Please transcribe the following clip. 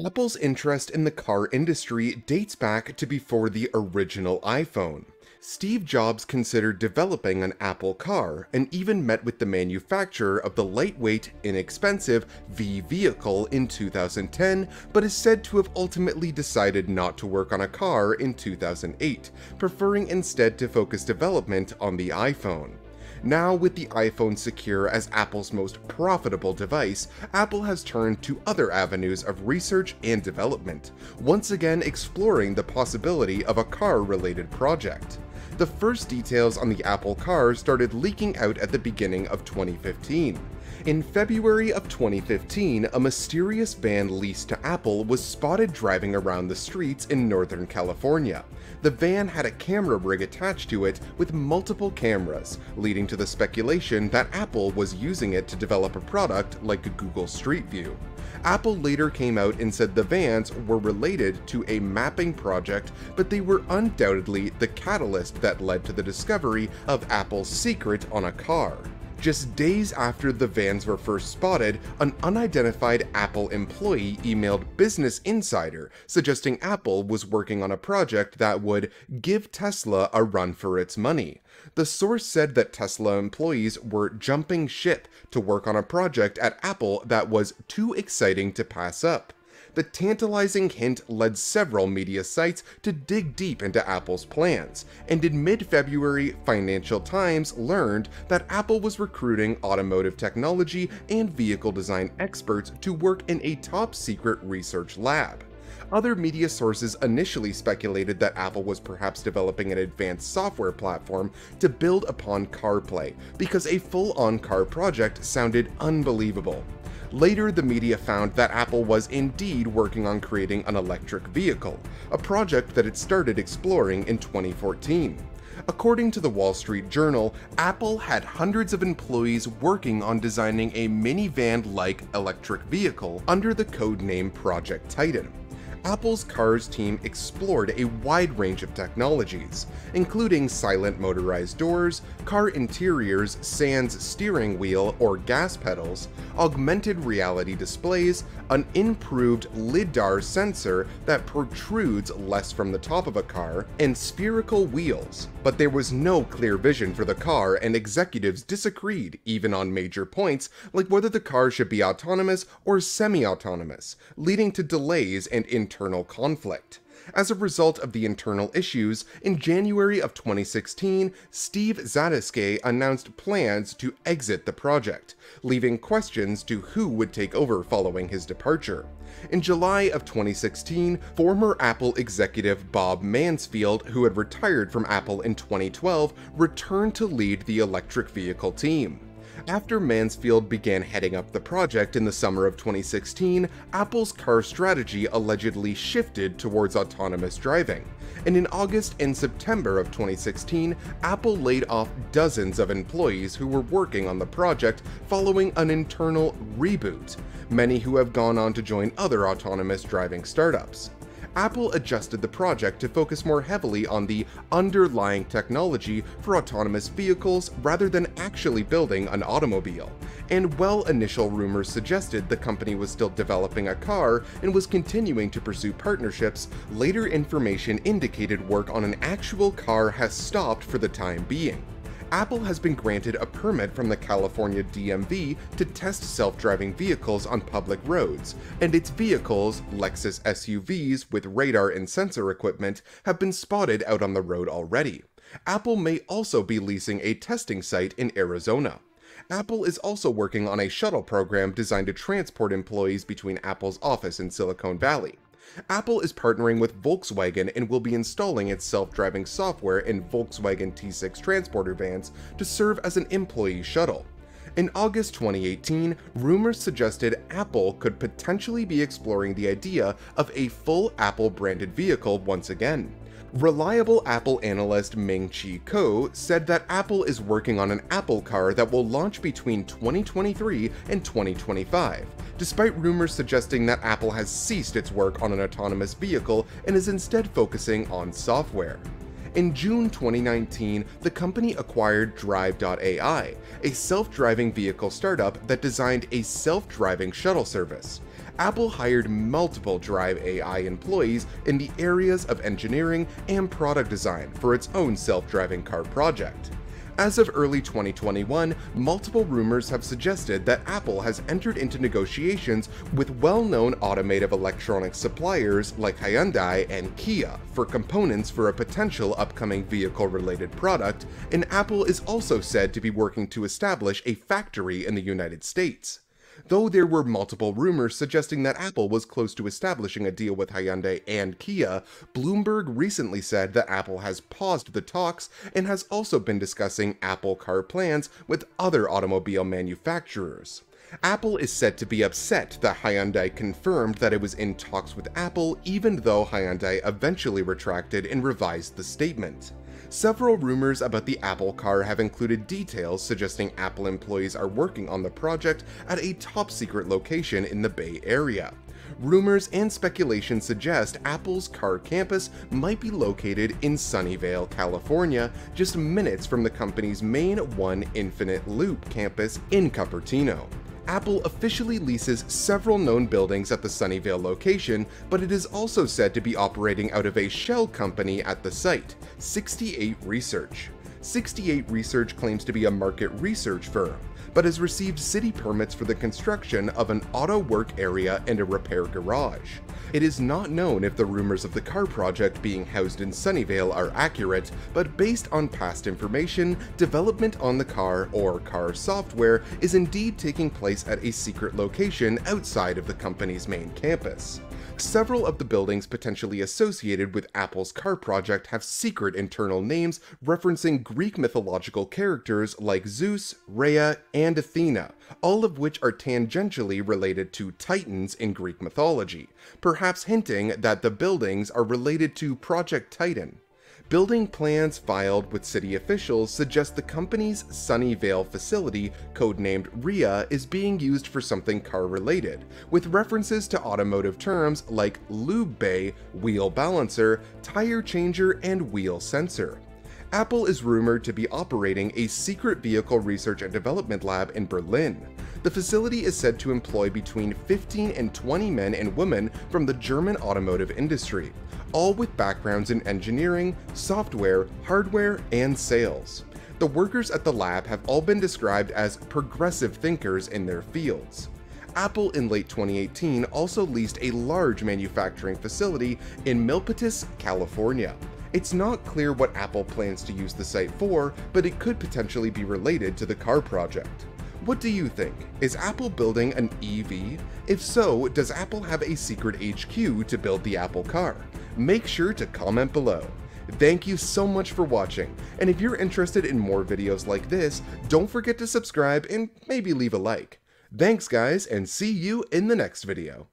Apple's interest in the car industry dates back to before the original iPhone. Steve Jobs considered developing an Apple car and even met with the manufacturer of the lightweight, inexpensive V vehicle in 2010, but is said to have ultimately decided not to work on a car in 2008, preferring instead to focus development on the iPhone. Now, with the iPhone secure as Apple's most profitable device, Apple has turned to other avenues of research and development, once again exploring the possibility of a car-related project. The first details on the Apple car started leaking out at the beginning of 2015. In February of 2015, a mysterious van leased to Apple was spotted driving around the streets in Northern California. The van had a camera rig attached to it with multiple cameras, leading to the speculation that Apple was using it to develop a product like Google Street View. Apple later came out and said the vans were related to a mapping project, but they were undoubtedly the catalyst that led to the discovery of Apple's secret on a car. Just days after the vans were first spotted, an unidentified Apple employee emailed Business Insider suggesting Apple was working on a project that would give Tesla a run for its money. The source said that Tesla employees were jumping ship to work on a project at Apple that was too exciting to pass up. The tantalizing hint led several media sites to dig deep into Apple's plans, and in mid-February, Financial Times learned that Apple was recruiting automotive technology and vehicle design experts to work in a top-secret research lab. Other media sources initially speculated that Apple was perhaps developing an advanced software platform to build upon CarPlay, because a full-on car project sounded unbelievable. Later, the media found that Apple was indeed working on creating an electric vehicle, a project that it started exploring in 2014. According to the Wall Street Journal, Apple had hundreds of employees working on designing a minivan-like electric vehicle under the codename Project Titan. Apple's cars team explored a wide range of technologies, including silent motorized doors, car interiors sans steering wheel or gas pedals, augmented reality displays, an improved LiDAR sensor that protrudes less from the top of a car, and spherical wheels. But there was no clear vision for the car, and executives disagreed even on major points like whether the car should be autonomous or semi-autonomous, leading to delays and internal conflict. As a result of the internal issues, in January of 2016, Steve Zadisky announced plans to exit the project, leaving questions to who would take over following his departure. In July of 2016, former Apple executive Bob Mansfield, who had retired from Apple in 2012, returned to lead the electric vehicle team. After Mansfield began heading up the project in the summer of 2016, Apple's car strategy allegedly shifted towards autonomous driving, and in August and September of 2016, Apple laid off dozens of employees who were working on the project following an internal reboot, many who have gone on to join other autonomous driving startups. Apple adjusted the project to focus more heavily on the underlying technology for autonomous vehicles rather than actually building an automobile. And while initial rumors suggested the company was still developing a car and was continuing to pursue partnerships, later information indicated work on an actual car has stopped for the time being. Apple has been granted a permit from the California DMV to test self-driving vehicles on public roads, and its vehicles, Lexus SUVs with radar and sensor equipment, have been spotted out on the road already. Apple may also be leasing a testing site in Arizona. Apple is also working on a shuttle program designed to transport employees between Apple's office in Silicon Valley. Apple is partnering with Volkswagen and will be installing its self-driving software in Volkswagen T6 transporter vans to serve as an employee shuttle. In August 2018, rumors suggested Apple could potentially be exploring the idea of a full Apple-branded vehicle once again. Reliable Apple analyst Ming-Chi Kuo said that Apple is working on an Apple car that will launch between 2023 and 2025, despite rumors suggesting that Apple has ceased its work on an autonomous vehicle and is instead focusing on software. In June 2019, the company acquired Drive.ai, a self-driving vehicle startup that designed a self-driving shuttle service. Apple hired multiple Drive AI employees in the areas of engineering and product design for its own self-driving car project. As of early 2021, multiple rumors have suggested that Apple has entered into negotiations with well-known automotive electronics suppliers like Hyundai and Kia for components for a potential upcoming vehicle-related product, and Apple is also said to be working to establish a factory in the United States. Though there were multiple rumors suggesting that Apple was close to establishing a deal with Hyundai and Kia, Bloomberg recently said that Apple has paused the talks and has also been discussing Apple Car plans with other automobile manufacturers. Apple is said to be upset that Hyundai confirmed that it was in talks with Apple, even though Hyundai eventually retracted and revised the statement. Several rumors about the Apple Car have included details suggesting Apple employees are working on the project at a top-secret location in the Bay Area. Rumors and speculation suggest Apple's car campus might be located in Sunnyvale, California, just minutes from the company's main One Infinite Loop campus in Cupertino. Apple officially leases several known buildings at the Sunnyvale location, but it is also said to be operating out of a shell company at the site, 68 Research. 68 Research claims to be a market research firm, but has received city permits for the construction of an auto work area and a repair garage. It is not known if the rumors of the car project being housed in Sunnyvale are accurate, but based on past information, development on the car or car software is indeed taking place at a secret location outside of the company's main campus. Several of the buildings potentially associated with Apple's car project have secret internal names referencing Greek mythological characters like Zeus, Rhea, and Athena, all of which are tangentially related to Titans in Greek mythology, perhaps hinting that the buildings are related to Project Titan. Building plans filed with city officials suggest the company's Sunnyvale facility, codenamed Rhea, is being used for something car-related, with references to automotive terms like lube bay, wheel balancer, tire changer, and wheel sensor. Apple is rumored to be operating a secret vehicle research and development lab in Berlin. The facility is said to employ between 15 and 20 men and women from the German automotive industry, all with backgrounds in engineering, software, hardware, and sales. The workers at the lab have all been described as progressive thinkers in their fields. Apple in late 2018 also leased a large manufacturing facility in Milpitas, California. It's not clear what Apple plans to use the site for, but it could potentially be related to the car project. What do you think? Is Apple building an EV? If so, does Apple have a secret HQ to build the Apple Car? Make sure to comment below. Thank you so much for watching, and if you're interested in more videos like this, don't forget to subscribe and maybe leave a like. Thanks guys, and see you in the next video.